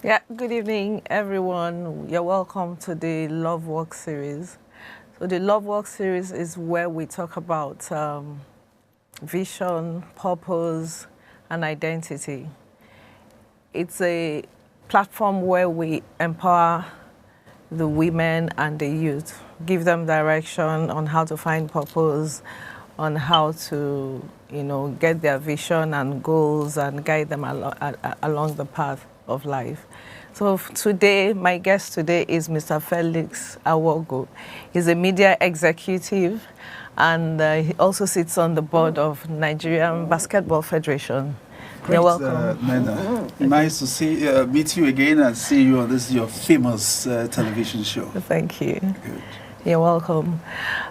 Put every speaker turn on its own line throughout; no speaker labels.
Yeah, good evening, everyone. You're welcome to the Love Work series. So the Love Work series is where we talk about vision, purpose, and identity. It's a platform where we empower the women and the youth, give them direction on how to find purpose, on how to, get their vision and goals and guide them along the path of life. So today, my guest today is Mr. Felix Awogu. He's a media executive and he also sits on the board of Nigerian Basketball Federation.
Great,
You're welcome.
Nnena. Nice to meet you again and see you on this your famous television show.
Thank you.
Good.
You're welcome.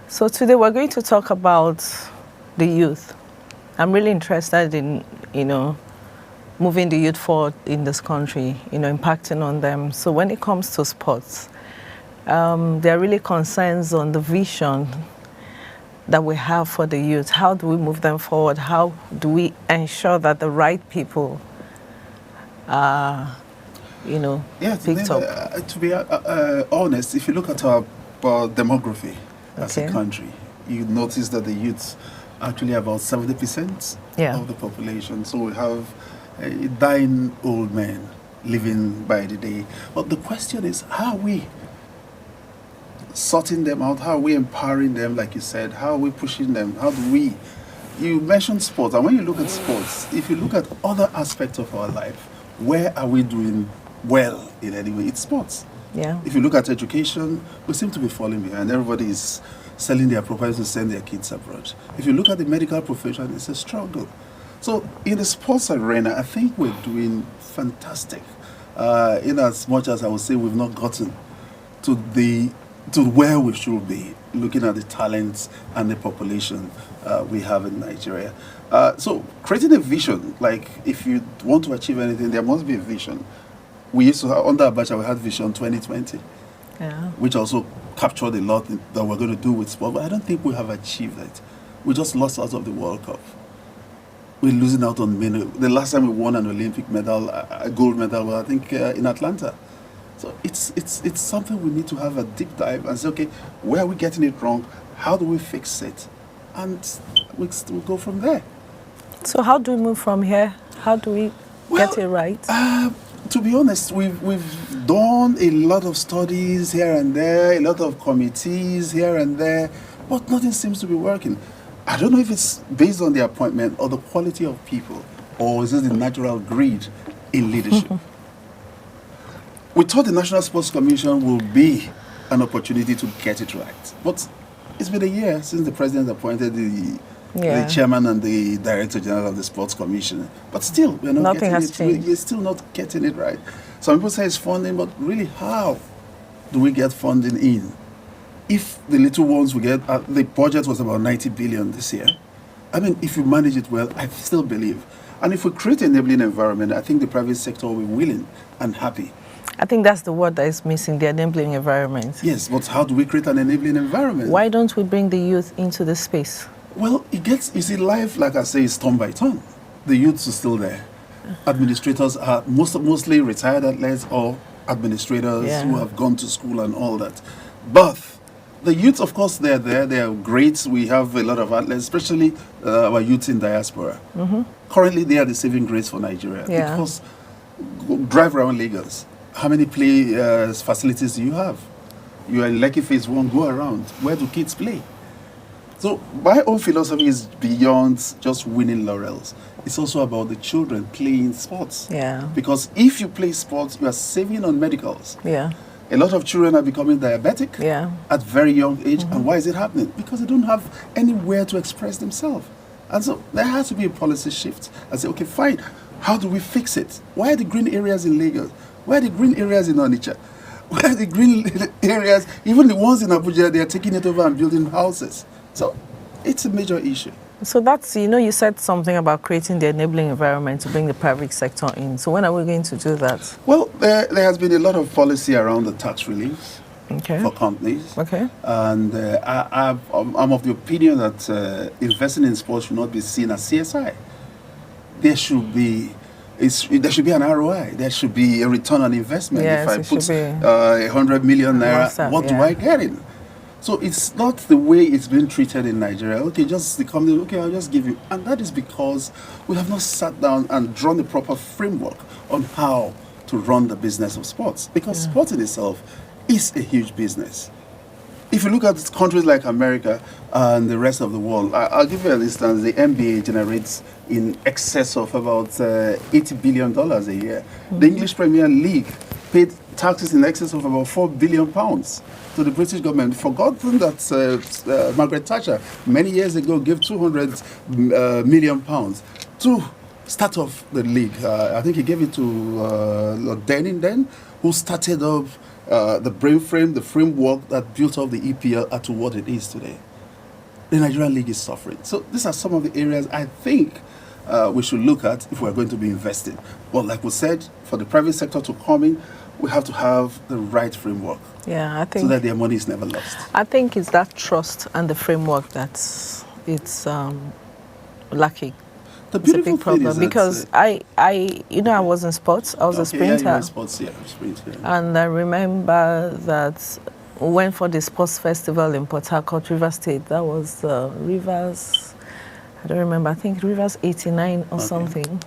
So today we're going to talk about the youth. I'm really interested in, moving the youth forward in this country, impacting on them. So when it comes to sports, there are really concerns on the vision that we have for the youth. How do we move them forward? How do we ensure that the right people are, picked up?
To be honest, if you look at our demography as a country, you notice that the youth actually about 70% of the population. So we have dying old men living by the day. But the question is, how are we sorting them out? How are we empowering them, like you said? How are we pushing them? How do we... You mentioned sports, and when you look at sports, if you look at other aspects of our life, where are we doing well in any way? It's sports.
Yeah.
If you look at education, we seem to be falling behind. Everybody is selling their properties to send their kids abroad. If you look at the medical profession, it's a struggle. So in the sports arena, I think we're doing fantastic. In as much as I would say we've not gotten to where we should be, looking at the talents and the population we have in Nigeria. So creating a vision, like if you want to achieve anything, there must be a vision. We used to have, under Abacha, we had Vision 2020, which also captured a lot that we're going to do with sport, but I don't think we have achieved it. We just lost out of the World Cup. We're losing out on many. The last time we won an Olympic medal, a gold medal, was I think in Atlanta. So it's something we need to have a deep dive and say, okay, where are we getting it wrong? How do we fix it? And we'll go from there.
So how do we move from here? How do we get it right?
To be honest, we've done a lot of studies here and there, a lot of committees here and there, but nothing seems to be working. I don't know if it's based on the appointment or the quality of people, or is it the natural greed in leadership? We thought the National Sports Commission will be an opportunity to get it right, but it's been a year since the president appointed the chairman and the director general of the Sports Commission. But still, we're not
Nothing has changed.
We're still not getting it right. Some people say it's funding, but really, how do we get funding in? If the little ones we get, the budget was about 90 billion this year. I mean, if you manage it well, I still believe. And if we create an enabling environment, I think the private sector will be willing and happy.
I think that's the word that is missing, the enabling environment.
Yes, but how do we create an enabling environment?
Why don't we bring the youth into the space?
Well, you see, life, like I say, is turn by turn. The youths are still there. Administrators are mostly retired athletes or administrators who have gone to school and all that. But the youth, of course, they're there. They are great. We have a lot of athletes, especially our youth in diaspora. Currently, they are the saving grace for Nigeria. Because drive around Lagos. How many play facilities do you have? You are in Lekki Phase 1, go around. Where do kids play? So my own philosophy is beyond just winning laurels. It's also about the children playing sports. Because if you play sports, you are saving on medicals. A lot of children are becoming diabetic at very young age. And why is it happening? Because they don't have anywhere to express themselves. And so there has to be a policy shift and say, okay, fine, how do we fix it? Why are the green areas in Lagos? Why are the green areas in Onitsha? Why are the green areas, even the ones in Abuja, they are taking it over and building houses? So it's a major issue.
So that's, you said something about creating the enabling environment to bring the private sector in. So when are we going to do that?
Well, there has been a lot of policy around the tax relief for companies. And I'm of the opinion that investing in sports should not be seen as CSI. There should be there should be an ROI. There should be a return on investment.
Yes,
if I put 100 million naira, what do I get in? So it's not the way it's been treated in Nigeria. Okay, just the company, okay, I'll just give you. And that is because we have not sat down and drawn the proper framework on how to run the business of sports. Because sports in itself is a huge business. If you look at countries like America and the rest of the world, I'll give you an instance. The NBA generates in excess of about $80 billion a year. The English Premier League paid taxes in excess of about £4 billion to the British government. Forgotten that Margaret Thatcher many years ago gave £200 million to start off the league. I think he gave it to Lord Denning then, who started up the brainframe, the framework that built up the EPL to what it is today. The Nigerian league is suffering. So these are some of the areas I think we should look at if we're going to be investing. But like we said, for the private sector to come in, we have to have the right framework.
Yeah, I think
so that their money is never lost.
I think it's that trust and the framework that's lacking. It's a big problem because I was in sports. I was a sprinter.
Yeah, sports,
And I remember that we went for the sports festival in Port Harcourt, Rivers State. That was Rivers. I don't remember. I think Rivers 89 or something.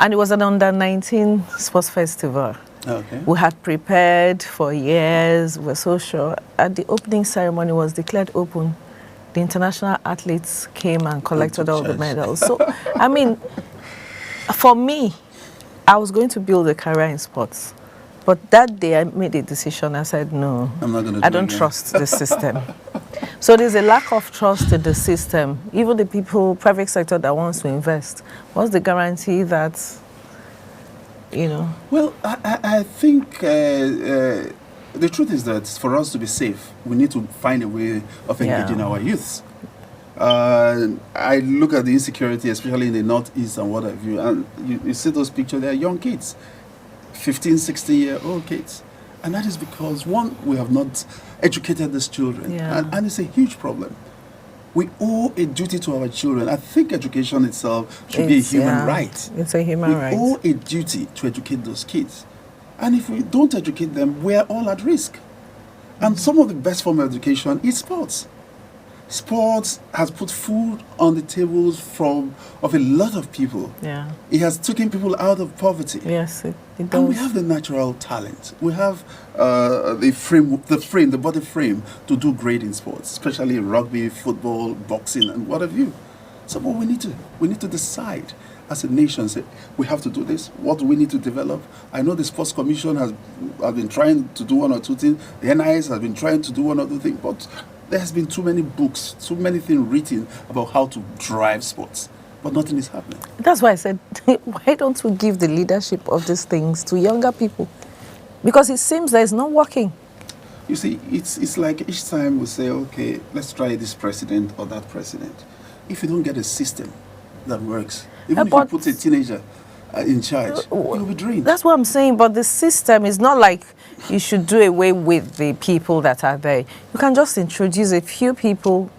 And it was an under-19 sports festival.
Okay.
We had prepared for years. We were so sure. At the opening ceremony was declared open. The international athletes came and collected all the medals. So, I mean, for me, I was going to build a career in sports. But that day I made a decision. I said, no,
I'm not gonna
I don't trust the system. So there's a lack of trust in the system. Even the people, private sector that wants to invest, what's the guarantee that,
Well, I think the truth is that for us to be safe, we need to find a way of engaging our youths. I look at the insecurity, especially in the Northeast and what have you, and you see those pictures, they are young kids, 15, 16-year-old kids. And that is because, one, we have not educated these children, and it's a huge problem. We owe a duty to our children. I think education itself should be a human right.
It's a human right.
We owe a duty to educate those kids. And if we don't educate them, we're all at risk. And some of the best form of education is sports. Sports has put food on the tables of a lot of people.
Yeah.
It has taken people out of poverty.
Yes, it does.
And we have the natural talent. We have the body frame to do great in sports, especially rugby, football, boxing, and what have you. So what we need to decide as a nation, say, we have to do this. What do we need to develop? I know the Sports Commission has been trying to do one or two things. The NIS has been trying to do one or two things, but there has been too many books, too many things written about how to drive sports, but nothing is happening.
That's why I said, why don't we give the leadership of these things to younger people? Because it seems that it's not working.
You see, it's like each time we say, okay, let's try this president or that president. If you don't get a system that works, even if you put a teenager in charge, you'll be drained.
That's what I'm saying, but the system is not like you should do away with the people that are there. You can just introduce a few people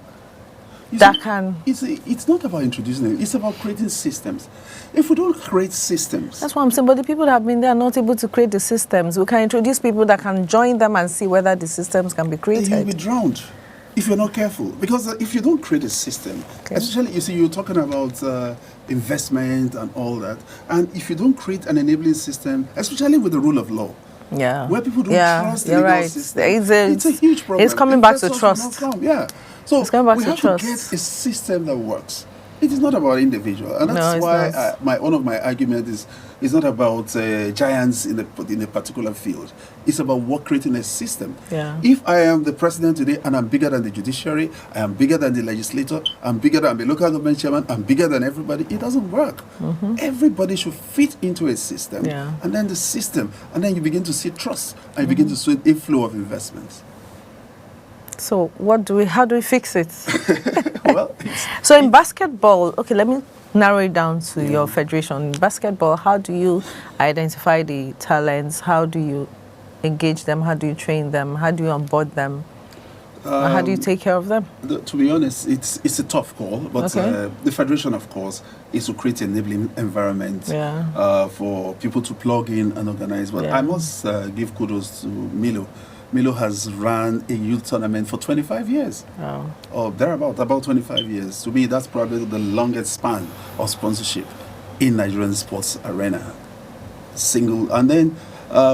can...
It's not about introducing them, it's about creating systems. If we don't create systems...
That's what I'm saying, but the people that have been there are not able to create the systems. We can introduce people that can join them and see whether the systems can be created.
You'll be drowned if you're not careful. Because if you don't create a system, especially, you see, you're talking about investment and all that, and if you don't create an enabling system, especially with the rule of law, where people don't trust the legal system, it's a huge problem.
It's coming back to trust.
So we have to get a system that works. It is not about individual, and that's why one of my arguments is not about giants in a particular field. It's about creating a system.
Yeah.
If I am the president today and I'm bigger than the judiciary, I am bigger than the legislator, I'm bigger than the local government chairman, I'm bigger than everybody, it doesn't work. Everybody should fit into a system, and then the system, and then you begin to see trust, and you begin to see a flow of investments.
So how do we fix it?
Well,
so in basketball, okay, let me narrow it down to your federation. In basketball, how do you identify the talents? How do you engage them? How do you train them? How do you onboard them? How do you take care of them?
To be honest, it's a tough call, but the Federation, of course, is to create an enabling environment for people to plug in and organize. But I must give kudos to Milo. Milo has run a youth tournament for 25 years.
Oh.
Or thereabout, about 25 years. To me, that's probably the longest span of sponsorship in Nigerian sports arena. And then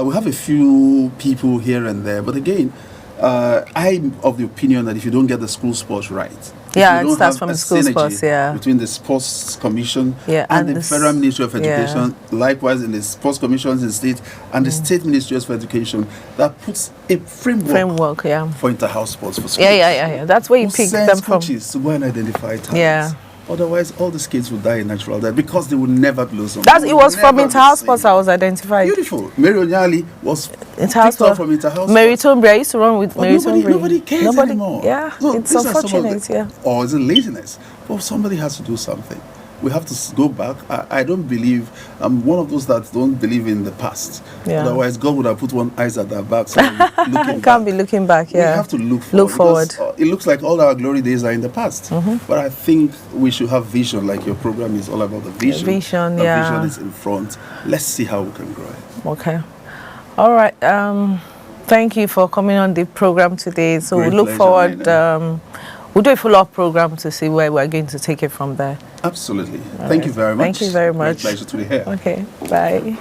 we have a few people here and there, but again, I'm of the opinion that if you don't get the school sports right,
it starts from the school sports,
between the Sports Commission and the Federal Ministry of Education, likewise in the Sports Commissions in state and the State Ministries for Education, that puts a framework for inter-house sports for schools.
That's where you pick them from.
Coaches to go and identify talents. Otherwise, all the kids will die a natural death because they will never blossom.
It was from inter-house sports I was identified.
Beautiful. Mary Onyali was
inter-house sports.
From inter-house
Mary Tonbury, I used to run with Mary Tonbury.
Nobody cares anymore.
Yeah, so it's unfortunate,
Or is it laziness? Well, somebody has to do something. We have to go back. I don't believe, I'm one of those that don't believe in the past. Otherwise, God would have put one eyes at their back. So
Can't be looking back,
We have to look forward. It looks like all our glory days are in the past. But I think we should have vision, like your program is all about the vision.
Vision
is in front. Let's see how we can grow it.
Okay. All right. Thank you for coming on the program today. So we look forward. We'll do a follow-up program to see where we're going to take it from there.
Absolutely. Thank you very much.
Thank you very much.
Great pleasure to be here.
Okay. Bye.